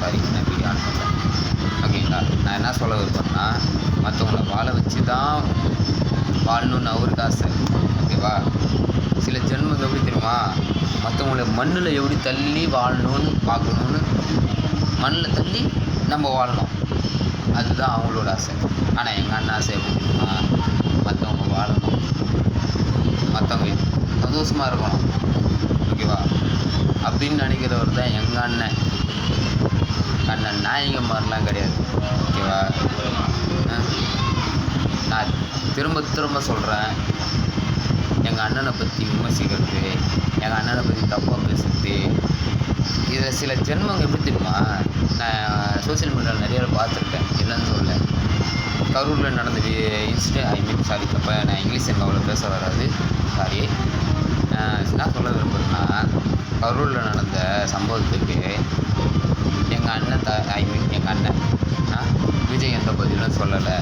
Sorry நான் video on பண்ணுறேன். ஓகேங்களா? நான் என்ன சொல்ல விரும்புகிறேன்னா, மற்றவங்கள வாழ வச்சு தான் வாழணுன்னு அவருக்கு ஆசை. ஓகேவா? சில ஜென்மங்கள் எப்படி தெரியுமா? மற்றவங்கள மண்ணில் எப்படி தள்ளி வாழணும்னு பார்க்கணுன்னு மண்ணில் தள்ளி நம்ம வாழணும். அதுதான் அவங்களோட ஆசை. ஆனால் எங்கள் அண்ணன் ஆசை எப்படி தெரியுமா? மற்றவங்க வாழணும், மற்றவங்க சந்தோஷமாக இருக்கணும். ஓகேவா? அப்படின்னு நினைக்கிறவர் தான் எங்கள் அண்ணன். நாயங்க மாதிரிலாம் கிடையாது. ஓகேவா? நான் திரும்ப சொல்கிறேன், எங்கள் அண்ணனை பற்றி விமர்சிக்கிறது, எங்கள் அண்ணனை பற்றி தப்பாக பேசுறது, இதில் சில ஜென்மங்கள் எப்படி தெரியுமா? நான் சோசியல் மீடியாவில் நிறைய பார்த்துருக்கேன், இல்லைன்னு சொல்ல. கரூரில் நடந்த தப்பாக நான் இங்கிலீஷ் எனக்கு அவ்வளோ பேச வராது, சாரி. என்ன சொல்ல விரும்புகிறேன்னா, கரூரில் நடந்த சம்பவத்துக்கு எங்கள் அண்ணன் எங்கள் அண்ணன் விஜய் எந்த பதிலும் சொல்லலை.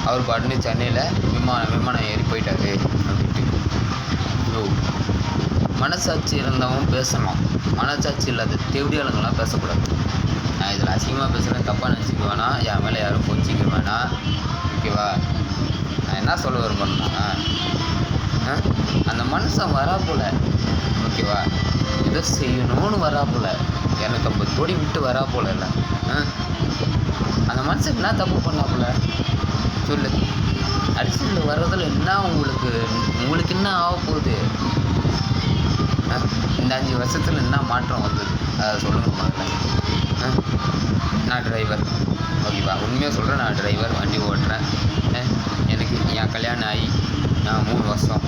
அவர் பாட்டுன்னு சென்னையில் விமானம் ஏறி போயிட்டாரு அப்படின்ட்டு. மனசாட்சி இருந்தவன் பேசணும், மனசாட்சி இல்லாத தேவடியாளுங்கெல்லாம் பேசக்கூடாது. நான் இதில் அசிங்கமாக பேசுகிறேன், தப்பாக நினச்சிக்க வேணாம், என் மேலே யாரும் கோச்சிக்க வேணாம். ஓகேவா? நான் என்ன சொல்ல விரும்புகிறேன்னா, அந்த மனுஷன் வராப்புல, ஓகேவா, ஏதோ செய்யணும்னு வராப்புல, 250 கோடி விட்டு வராப்புல இல்லை. அந்த மனுஷன் என்ன தப்பு பண்ணாப்புல சொல்லு? அரசியலில் வர்றதில் என்ன உங்களுக்கு என்ன ஆக போகுது? இந்த 5 வருஷத்தில் என்ன மாற்றம் வந்தது அதை சொல்லுங்கள் முதல்ல. நான் டிரைவர், ஓகேவா, உண்மையாக சொல்கிறேன். நான் டிரைவர், வண்டி ஓட்டுறேன். எனக்கு என் கல்யாணம் ஆகி 3 வருஷம்,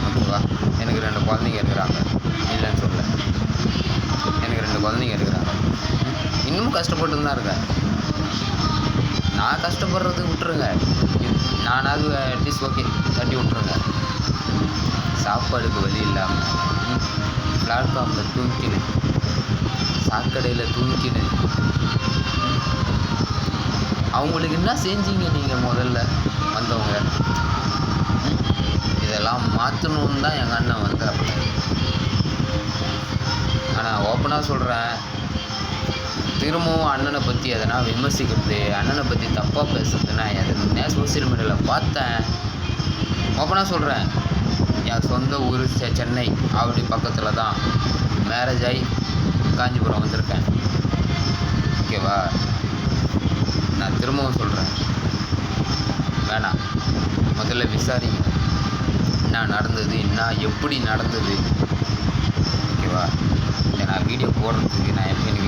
ஓகேவா. எனக்கு 2 குழந்தைங்க இருக்கிறாங்க, இல்லைன்னு சொல்ல. எனக்கு 2 குழந்தைங்க இருக்கிறாங்க. இன்னமும் கஷ்டப்பட்டு தான் இருக்கேன். நான் கஷ்டப்படுறது விட்டுருங்க, நானாவது அட்லீஸ்ட் ஓகே தட்டி விட்ருங்க. சாப்பாடுக்கு வழி இல்லாமல் பிளாட்ஃபார்மில் தூங்கினு, சாக்கடையில் தூங்கினு, அவங்களுக்கு என்ன செஞ்சீங்க நீங்கள் முதல்ல வந்தவங்க? இதெல்லாம் மாற்றணுன்னு தான் எங்கள் அண்ணன் வந்தாப்புல. ஆனால் ஓப்பனாக சொல்கிறேன், திரும்பவும் அண்ணனை பற்றி எதனா விமர்சிக்கிறது, அண்ணனை பற்றி தப்பாக பேசுறது நான் எதனா சோசியல் மீடியாவில் பார்த்தேன். ஓப்பனாக சொல்கிறேன், என் சொந்த ஊர் சென்னை ஆவடி பக்கத்தில் தான் மேரேஜ் ஆகி காஞ்சிபுரம் வந்திருக்கேன். ஓகேவா? நான் திரும்பவும் சொல்கிறேன், வேணாம், முதல்ல விசாரிங்க என்ன நடந்தது, என்ன எப்படி நடந்தது. ஓகேவா? இதை நான் வீடியோ போடுறதுக்கு நான் எனக்கு